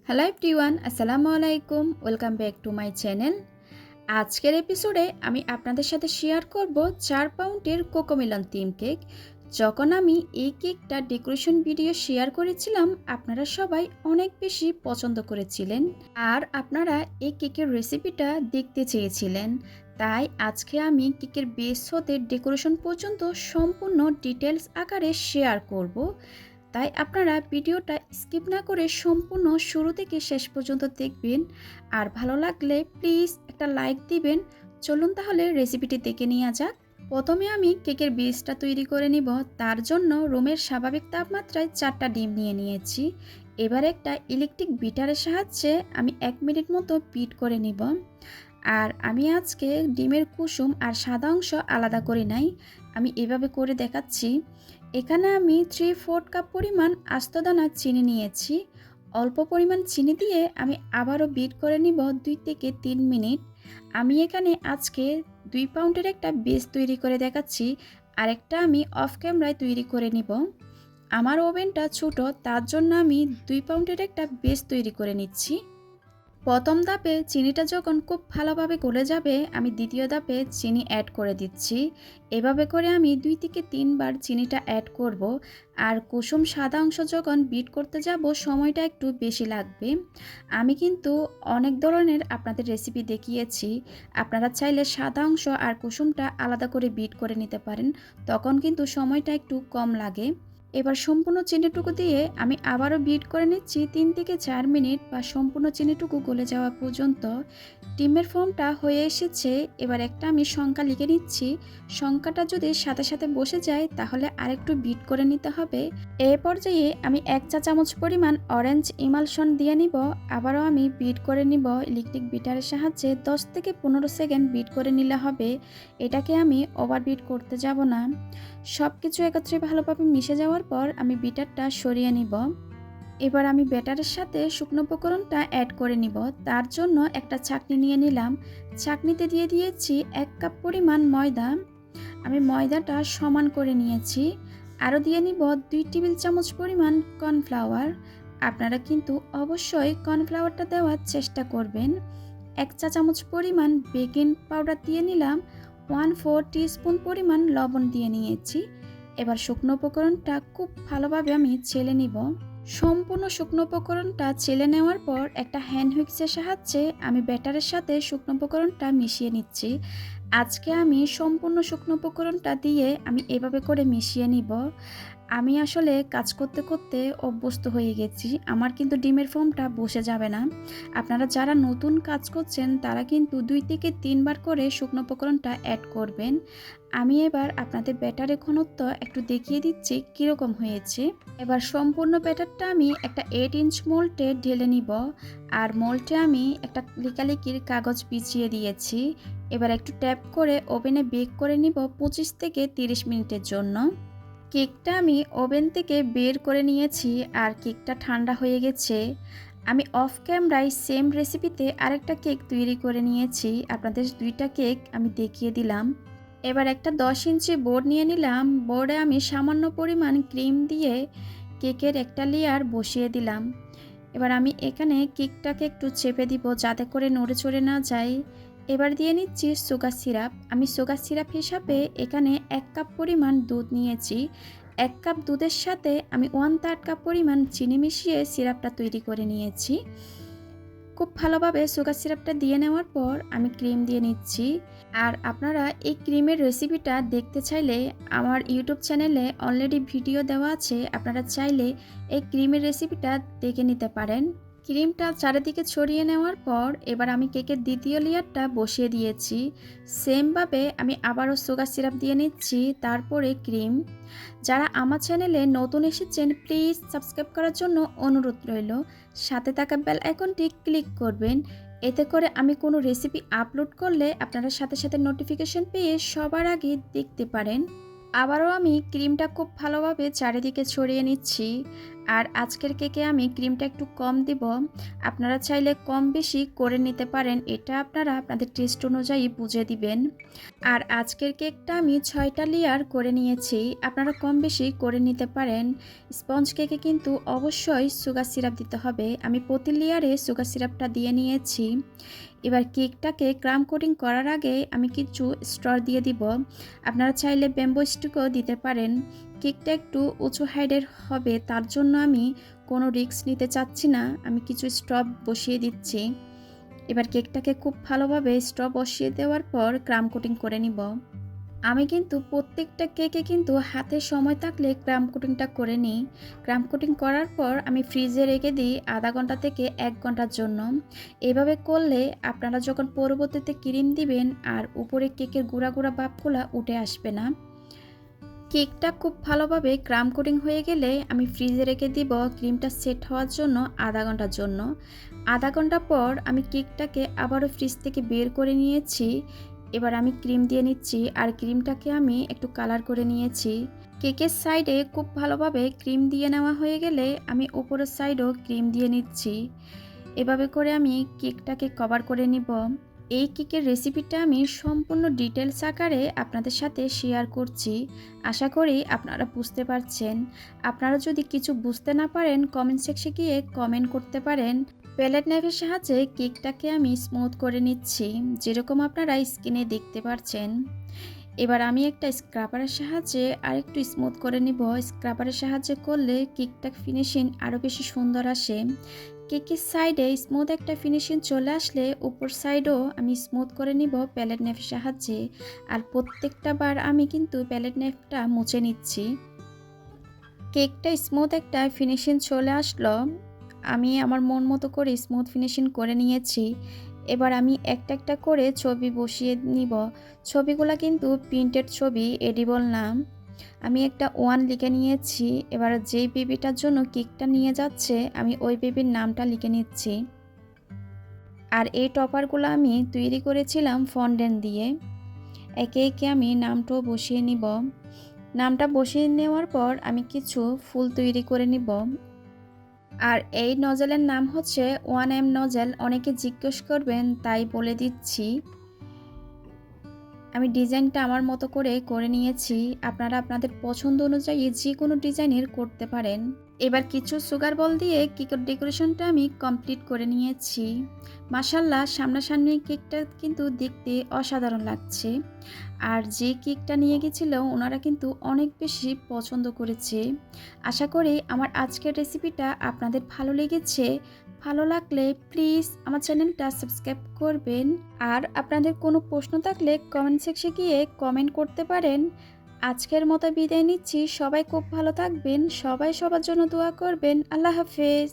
Hello everyone, আসসালামু আলাইকুম। Welcome back to my channel. আজকের এপিসোডে আমি আপনাদের সাথে শেয়ার করব 4 পাউন্ডের কোকোমেলন থিম কেক। যখন আমি এই কেকটা ডেকোরেশন ভিডিও শেয়ার করেছিলাম, আপনারা সবাই অনেক বেশি পছন্দ করেছিলেন আর আপনারা এই কেকের রেসিপিটা দেখতে চেয়েছিলেন। তাই আজকে আমি কেকের বেস হতে ডেকোরেশন পর্যন্ত সম্পূর্ণ ডিটেলস আকারে শেয়ার করব। তাই আপনারা ভিডিওটা স্কিপ না করে সম্পূর্ণ শুরু থেকে শেষ পর্যন্ত দেখবেন। আর ভালো লাগলে প্লিজ একটা লাইক দিবেন। চলুন তাহলে রেসিপিটি দেখে নেওয়া যাক। প্রথমে আমি কেকের বেসটা তৈরি করে নিব। তার জন্য রুমের স্বাভাবিক তাপমাত্রায় 4টা ডিম নিয়ে নিয়েছি। এবার একটা ইলেকট্রিক বিটারের সাহায্যে আমি 1 মিনিট মতো বিট করে নিব। আর আমি আজকে ডিমের কুসুম আর সাদা অংশ আলাদা করে নাই, আমি এভাবে করে দেখাচ্ছি। এখানে আমি 3/4 কাপ পরিমাণ আস্ত দানা চিনি নিয়েছি। অল্প পরিমাণ চিনি দিয়ে আমি আবারও বিট করে নিব 2 থেকে 3 মিনিট। আমি এখানে আজকে 2 পাউন্ডের একটা বেস তৈরি করে দেখাচ্ছি, আরেকটা আমি অফ ক্যামেরায় তৈরি করে নিব। আমার ওভেনটা ছোট, তার জন্য আমি 2 পাউন্ডের একটা বেস তৈরি করে নিচ্ছি। প্রথম ধাপে চিনিটা যখন খুব ভালোভাবে গলে যাবে, আমি দ্বিতীয় ধাপে চিনি অ্যাড করে দিচ্ছি। এভাবে করে আমি 2 থেকে 3 বার চিনিটা অ্যাড করব। আর কুসুম সাদা অংশ যখন বিট করতে যাব, সময়টা একটু বেশি লাগবে। আমি কিন্তু অনেক ধরনের আপনাদের রেসিপি দেখিয়েছি, আপনারা চাইলে সাদা অংশ আর কুসুমটা আলাদা করে বিট করে নিতে পারেন, তখন কিন্তু সময়টা একটু কম লাগে। এবার সম্পূর্ণ চিনিটুকু দিয়ে আমি আবারও বিট করে নিচ্ছি 3 থেকে 4 মিনিট, বা সম্পূর্ণ চিনিটুকু গলে যাওয়া পর্যন্ত। ডিমের ফর্মটা হয়ে এসেছে। এবার একটা আমি সংখ্যা লিখে নিচ্ছি। সংখ্যাটা যদি সাথে সাথে বসে যায় তাহলে আরেকটু বিট করে নিতে হবে। এই পর্যায়ে আমি 1 চা চামচ পরিমাণ অরেঞ্জ ইমালশন দিয়ে নিব। আবারও আমি বিট করে নিব ইলেকট্রিক বিটারের সাহায্যে। 10 থেকে 15 সেকেন্ড বিট করে নিলে হবে। এটাকে আমি ওভার বিট করতে যাব না। সব কিছু একত্রে ভালোভাবে মিশে যাওয়ার পর আমি বিটারটা সরিয়ে নিব। এবার আমি ব্যাটারের সাথে শুকনো উপকরণটা অ্যাড করে নিব। তার জন্য একটা ছাঁকনি নিয়ে নিলাম। ছাঁকনিতে দিয়ে দিয়েছি 1 কাপ পরিমাণ ময়দা। আমি ময়দাটা সমান করে নিয়েছি। আরও দিয়ে নিব 2 টেবিল চামচ পরিমাণ কর্নফ্লাওয়ার। আপনারা কিন্তু অবশ্যই কর্নফ্লাওয়ারটা দেওয়ার চেষ্টা করবেন। 1 চা চামচ পরিমাণ বেকিং পাউডার দিয়ে নিলাম। 1/4 টিস্পুন পরিমাণ লবণ দিয়ে নিয়েছি। এবার শুকনো উপকরণটা খুব ভালোভাবে আমি চেলে নিব। সম্পূর্ণ শুকনো উপকরণটা চেলে নেওয়ার পর একটা হ্যান্ড হুইক্সের সাহায্যে আমি ব্যাটারের সাথে শুকনো উপকরণটা মিশিয়ে নিচ্ছি। আজকে আমি সম্পূর্ণ শুকনো উপকরণটা দিয়ে আমি এভাবে করে মিশিয়ে নিব। আমি আসলে কাজ করতে করতে অভ্যস্ত হয়ে গেছি, আমার কিন্তু ডিমের ফর্মটা বসে যাবে না। আপনারা যারা নতুন কাজ করছেন তারা কিন্তু 2 থেকে 3 বার করে শুকনো উপকরণটা অ্যাড করবেন। আমি এবার আপনাদের ব্যাটারের ঘনত্ব একটু দেখিয়ে দিচ্ছি কীরকম হয়েছে। এবার সম্পূর্ণ ব্যাটারটা আমি একটা 8 ইঞ্চ মোল্ডে ঢেলে নিব। আর মোল্ডে আমি একটা লিকালিকির কাগজ বিছিয়ে দিয়েছি। এবার একটু ট্যাপ করে ওভেনে বেক করে নিব 25 থেকে 30 মিনিটের জন্য। কেকটা আমি ওভেন থেকে বের করে নিয়েছি আর কেকটা ঠান্ডা হয়ে গেছে। আমি অফ ক্যামেরায় সেম রেসিপিতে আরেকটা কেক তৈরি করে নিয়েছি, আপনাদের 2টা কেক আমি দেখিয়ে দিলাম। এবার একটা 10 ইঞ্চি বোর্ড নিয়ে নিলাম। বোর্ডে আমি সামান্য পরিমাণ ক্রিম দিয়ে কেকের একটা লেয়ার বসিয়ে দিলাম। এবার আমি এখানে কেকটাকে একটু চেপে দিব যাতে করে নড়ে চড়ে না যায়। এবার দিয়ে নিচ্ছি সুগার সিরাপ। আমি সুগার সিরাপ হিসাবে এখানে 1 কাপ পরিমাণ দুধ নিয়েছি। 1 কাপ দুধের সাথে আমি 1/3 কাপ পরিমাণ চিনি মিশিয়ে সিরাপটা তৈরি করে নিয়েছি। খুব ভালোভাবে সুগার সিরাপটা দিয়ে নেওয়ার পর আমি ক্রিম দিয়ে নিচ্ছি। আর আপনারা এই ক্রিমের রেসিপিটা দেখতে চাইলে আমার ইউটিউব চ্যানেলে অলরেডি ভিডিও দেওয়া আছে, আপনারা চাইলে এই ক্রিমের রেসিপিটা দেখে নিতে পারেন। ক্রিমটা চারিদিকে ছড়িয়ে নেওয়ার পর এবার আমি কেকের দ্বিতীয় লেয়ারটা বসিয়ে দিয়েছি। সেমভাবে আমি আবারও সুগার সিরাপ দিয়ে নিচ্ছি, তারপরে ক্রিম। যারা আমার চ্যানেলে নতুন এসেছেন প্লিজ সাবস্ক্রাইব করার জন্য অনুরোধ রইল। সাথে থাকা বেল আইকনটি ক্লিক করবেন, এতে করে আমি কোনো রেসিপি আপলোড করলে আপনারা সাথে সাথে নোটিফিকেশন পেয়ে সবার আগে দেখতে পারেন। আবারও আমি ক্রিমটা খুব ভালোভাবে চারিদিকে ছড়িয়ে নিচ্ছি। আর আজকের কেকে আমি ক্রিমটা একটু কম দিব। আপনারা চাইলে কম বেশি করে নিতে পারেন, এটা আপনারা আপনাদের টেস্ট অনুযায়ী বুঝে দিবেন। আর আজকের কেকটা আমি 6টা লেয়ার করে নিয়েছি, আপনারা কম বেশি করে নিতে পারেন। স্পঞ্জ কেকে কিন্তু অবশ্যই সুগার সিরাপ দিতে হবে, আমি প্রতি লেয়ারে সুগার সিরাপটা দিয়ে নিয়েছি। এবার কেকটাকে ক্রাম কোটিং করার আগে আমি কিছু স্ট্র দিয়ে দিব, আপনারা চাইলে ব্যাম্বো স্টিকও দিতে পারেন। কেকটা একটু উঁচু হাইটের হবে, তার জন্য আমি কোনো রিস্ক নিতে চাচ্ছি না, আমি কিছু স্ট্র বসিয়ে দিচ্ছি। এবার কেকটাকে খুব ভালোভাবে স্ট্র বসিয়ে দেওয়ার পর ক্রাম কোটিং করে নিব। আমি কিন্তু প্রত্যেকটা কেকে কিন্তু হাতে সময় থাকলে ক্রাম কোটিংটা করে নিই। ক্রাম কোটিং করার পর আমি ফ্রিজে রেখে দিই আধা ঘন্টা থেকে 1 ঘন্টার জন্য। এভাবে করলে আপনারা যখন পরবর্তীতে ক্রিম দিবেন আর উপরে কেকের গুঁড়া গুঁড়া ভাবগুলো উঠে আসবে না। কেকটা খুব ভালোভাবে ক্রাম কোটিং হয়ে গেলে আমি ফ্রিজে রেখে দিব ক্রিমটা সেট হওয়ার জন্য আধা ঘন্টার জন্য। আধা ঘন্টা পর আমি কেকটাকে আবারও ফ্রিজ থেকে বের করে নিয়েছি। এবার আমি ক্রিম দিয়ে নিচ্ছি, আর ক্রিমটাকে আমি একটু কালার করে নিয়েছি। কেকের সাইডে খুব ভালোভাবে ক্রিম দিয়ে নেওয়া হয়ে গেলে আমি উপরের সাইডেও ক্রিম দিয়ে নিচ্ছি। এভাবে করে আমি কেকটাকে কভার করে নিব। এই কেকের রেসিপিটা আমি সম্পূর্ণ ডিটেলস আকারে আপনাদের সাথে শেয়ার করছি, আশা করি আপনারা বুঝতে পারছেন। আপনারা যদি কিছু বুঝতে না পারেন কমেন্ট সেকশনে গিয়ে কমেন্ট করতে পারেন। প্যালেট নাইফের সাহায্যে কেকটাকে আমি স্মুথ করে নিচ্ছি, যেরকম আপনারা স্ক্রিনে দেখতে পাচ্ছেন। এবার আমি একটা স্ক্রাবারের সাহায্যে আরেকটু স্মুথ করে নিব। স্ক্রাবারের সাহায্যে করলে কেকটা ফিনিশিং আরও বেশি সুন্দর আসে। কেকের সাইডে স্মুথ একটা ফিনিশিং চলে আসলে উপর সাইডও আমি স্মুথ করে নিব প্যালেট নাইফের সাহায্যে। আর প্রত্যেকটা বার আমি কিন্তু প্যালেট নাইফটা মুছে নিচ্ছি। কেকটা স্মুথ একটা ফিনিশিং চলে আসলো, আমি আমার মন মতো করে স্মুথ ফিনিশিং করে নিয়েছি। এবার আমি একটা একটা করে ছবি বসিয়ে নিব। ছবিগুলো কিন্তু প্রিন্টেড ছবি, এডিবল না। আমি একটা 1 লিখে নিয়েছি। এবার যেই বেবিটার জন্য কেকটা নিয়ে যাচ্ছে আমি ওই বেবির নামটা লিখে নিচ্ছি। আর এই টপারগুলো আমি তৈরি করেছিলাম ফন্ডেন্ট দিয়ে। একে একে আমি নামটাও বসিয়ে নিব। নামটা বসিয়ে নেওয়ার পর আমি কিছু ফুল তৈরি করে নিব। আর এই নজেলের নাম হচ্ছে 1M নজেল। অনেকে জিজ্ঞেস করবেন তাই বলে দিচ্ছি। আমি ডিজাইনটা আমার মতো করে নিয়েছি, আপনারা আপনাদের পছন্দ অনুযায়ী যে কোনো ডিজাইনের করতে পারেন। এবার কিছু সুগার বল দিয়ে কেকের ডেকোরেশনটা আমি কমপ্লিট করে নিয়েছি। মাশাআল্লাহ, সামনাসামনি কেকটা কিন্তু দেখতে অসাধারণ লাগছে। আর যে কেকটা নিয়ে গেছিল ওনারা কিন্তু অনেক বেশি পছন্দ করেছে। আশা করি আমার আজকের রেসিপিটা আপনাদের ভালো লেগেছে। ভালো লাগলে প্লিজ আমার চ্যানেলটা সাবস্ক্রাইব করবেন। আর আপনাদের কোনো প্রশ্ন থাকলে কমেন্ট সেকশনে গিয়ে কমেন্ট করতে পারেন। আজকের মতো বিদায় নিচ্ছি, সবাই খুব ভালো থাকবেন, সবাই সবার জন্য দোয়া করবেন। আল্লাহ হাফেজ।